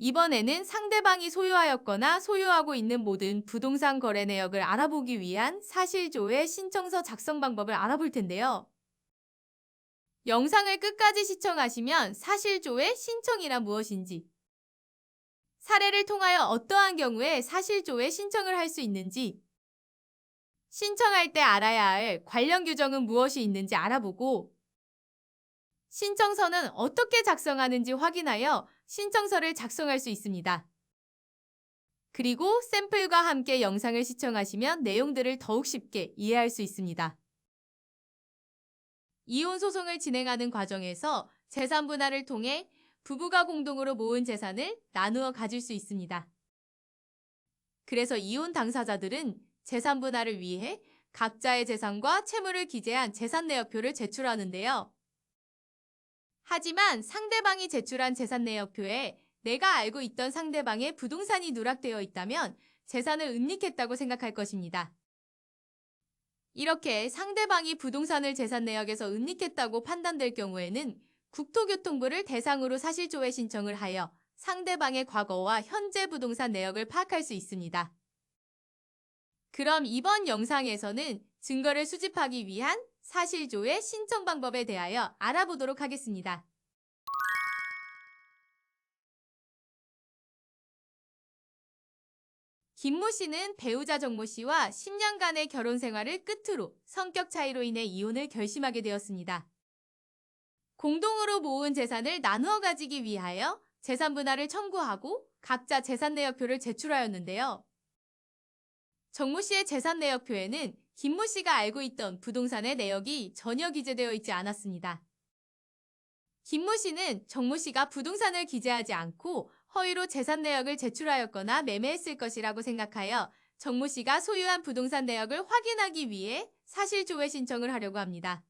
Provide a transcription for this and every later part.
이번에는 상대방이 소유하였거나 소유하고 있는 모든 부동산 거래 내역을 알아보기 위한 사실조회 신청서 작성 방법을 알아볼 텐데요. 영상을 끝까지 시청하시면 사실조회 신청이란 무엇인지, 사례를 통하여 어떠한 경우에 사실조회 신청을 할 수 있는지, 신청할 때 알아야 할 관련 규정은 무엇이 있는지 알아보고, 신청서는 어떻게 작성하는지 확인하여 신청서를 작성할 수 있습니다. 그리고 샘플과 함께 영상을 시청하시면 내용들을 더욱 쉽게 이해할 수 있습니다. 이혼 소송을 진행하는 과정에서 재산 분할을 통해 부부가 공동으로 모은 재산을 나누어 가질 수 있습니다. 그래서 이혼 당사자들은 재산 분할을 위해 각자의 재산과 채무를 기재한 재산 내역표를 제출하는데요. 하지만 상대방이 제출한 재산 내역표에 내가 알고 있던 상대방의 부동산이 누락되어 있다면 재산을 은닉했다고 생각할 것입니다. 이렇게 상대방이 부동산을 재산 내역에서 은닉했다고 판단될 경우에는 국토교통부를 대상으로 사실조회 신청을 하여 상대방의 과거와 현재 부동산 내역을 파악할 수 있습니다. 그럼 이번 영상에서는 증거를 수집하기 위한 사실조회 신청 방법에 대하여 알아보도록 하겠습니다. 김모 씨는 배우자 정모 씨와 10년간의 결혼 생활을 끝으로 성격 차이로 인해 이혼을 결심하게 되었습니다. 공동으로 모은 재산을 나누어 가지기 위하여 재산 분할을 청구하고 각자 재산 내역표를 제출하였는데요. 정모 씨의 재산 내역표에는 김모 씨가 알고 있던 부동산의 내역이 전혀 기재되어 있지 않았습니다. 김모 씨는 정모 씨가 부동산을 기재하지 않고 허위로 재산 내역을 제출하였거나 매매했을 것이라고 생각하여 정모 씨가 소유한 부동산 내역을 확인하기 위해 사실조회 신청을 하려고 합니다.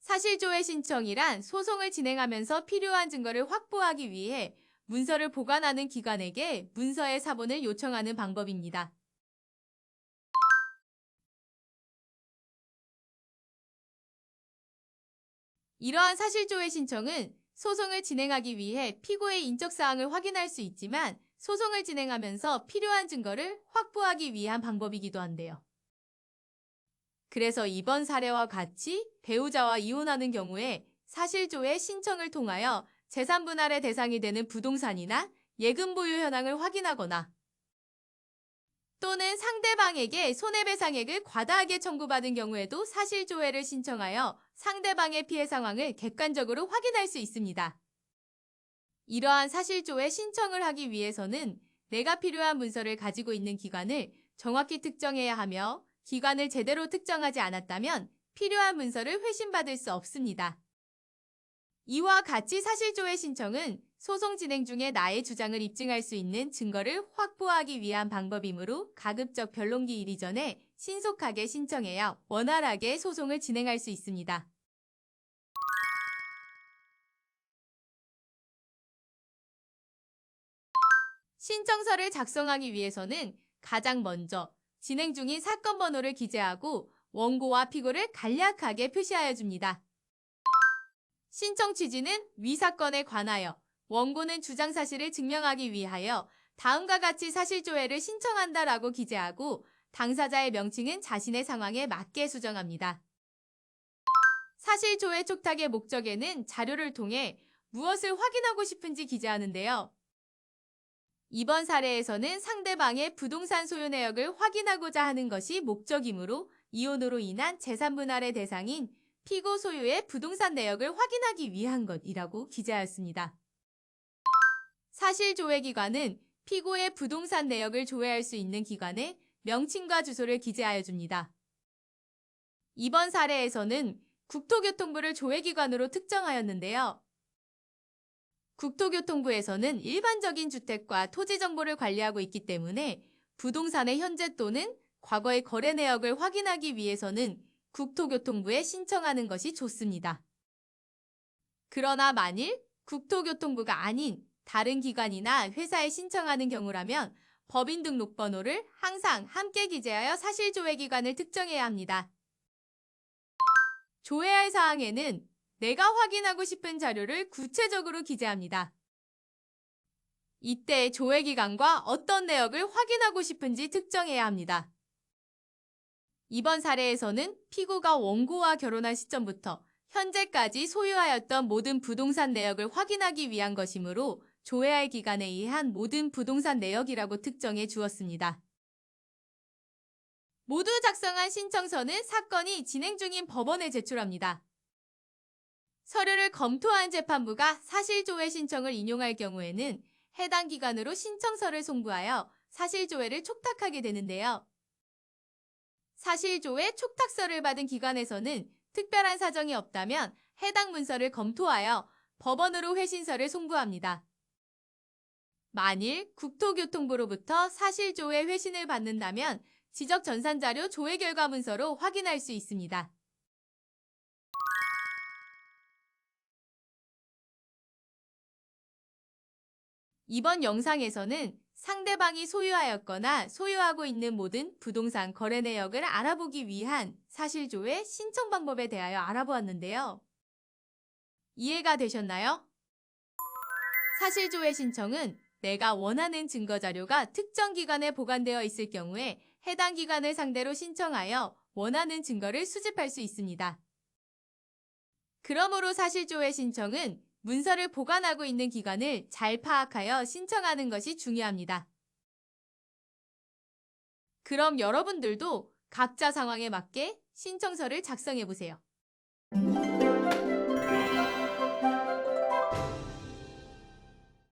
사실조회 신청이란 소송을 진행하면서 필요한 증거를 확보하기 위해 문서를 보관하는 기관에게 문서의 사본을 요청하는 방법입니다. 이러한 사실조회 신청은 소송을 진행하기 위해 피고의 인적사항을 확인할 수 있지만 소송을 진행하면서 필요한 증거를 확보하기 위한 방법이기도 한데요. 그래서 이번 사례와 같이 배우자와 이혼하는 경우에 사실조회 신청을 통하여 재산 분할의 대상이 되는 부동산이나 예금 보유 현황을 확인하거나 또는 상대방에게 손해배상액을 과다하게 청구받은 경우에도 사실조회를 신청하여 상대방의 피해 상황을 객관적으로 확인할 수 있습니다. 이러한 사실조회 신청을 하기 위해서는 내가 필요한 문서를 가지고 있는 기관을 정확히 특정해야 하며 기관을 제대로 특정하지 않았다면 필요한 문서를 회신받을 수 없습니다. 이와 같이 사실조회 신청은 소송 진행 중에 나의 주장을 입증할 수 있는 증거를 확보하기 위한 방법이므로 가급적 변론기 이리 전에 신속하게 신청해야 원활하게 소송을 진행할 수 있습니다. 신청서를 작성하기 위해서는 가장 먼저 진행 중인 사건 번호를 기재하고 원고와 피고를 간략하게 표시하여 줍니다. 신청 취지는 위 사건에 관하여 원고는 주장 사실을 증명하기 위하여 다음과 같이 사실조회를 신청한다라고 기재하고 당사자의 명칭은 자신의 상황에 맞게 수정합니다. 사실조회 촉탁의 목적에는 자료를 통해 무엇을 확인하고 싶은지 기재하는데요. 이번 사례에서는 상대방의 부동산 소유 내역을 확인하고자 하는 것이 목적이므로 이혼으로 인한 재산 분할의 대상인 피고 소유의 부동산 내역을 확인하기 위한 것이라고 기재하였습니다. 사실조회기관은 피고의 부동산 내역을 조회할 수 있는 기관의 명칭과 주소를 기재하여 줍니다. 이번 사례에서는 국토교통부를 조회기관으로 특정하였는데요. 국토교통부에서는 일반적인 주택과 토지 정보를 관리하고 있기 때문에 부동산의 현재 또는 과거의 거래 내역을 확인하기 위해서는 국토교통부에 신청하는 것이 좋습니다. 그러나 만일 국토교통부가 아닌 다른 기관이나 회사에 신청하는 경우라면 법인 등록번호를 항상 함께 기재하여 사실조회기관을 특정해야 합니다. 조회할 사항에는 내가 확인하고 싶은 자료를 구체적으로 기재합니다. 이때 조회 기간과 어떤 내역을 확인하고 싶은지 특정해야 합니다. 이번 사례에서는 피고가 원고와 결혼한 시점부터 현재까지 소유하였던 모든 부동산 내역을 확인하기 위한 것이므로 조회할 기간에 의한 모든 부동산 내역이라고 특정해 주었습니다. 모두 작성한 신청서는 사건이 진행 중인 법원에 제출합니다. 서류를 검토한 재판부가 사실조회 신청을 인용할 경우에는 해당 기관으로 신청서를 송부하여 사실조회를 촉탁하게 되는데요. 사실조회 촉탁서를 받은 기관에서는 특별한 사정이 없다면 해당 문서를 검토하여 법원으로 회신서를 송부합니다. 만일 국토교통부로부터 사실조회 회신을 받는다면 지적전산자료 조회 결과 문서로 확인할 수 있습니다. 이번 영상에서는 상대방이 소유하였거나 소유하고 있는 모든 부동산 거래 내역을 알아보기 위한 사실조회 신청 방법에 대하여 알아보았는데요. 이해가 되셨나요? 사실조회 신청은 내가 원하는 증거자료가 특정 기관에 보관되어 있을 경우에 해당 기관을 상대로 신청하여 원하는 증거를 수집할 수 있습니다. 그러므로 사실조회 신청은 문서를 보관하고 있는 기관을 잘 파악하여 신청하는 것이 중요합니다. 그럼 여러분들도 각자 상황에 맞게 신청서를 작성해 보세요.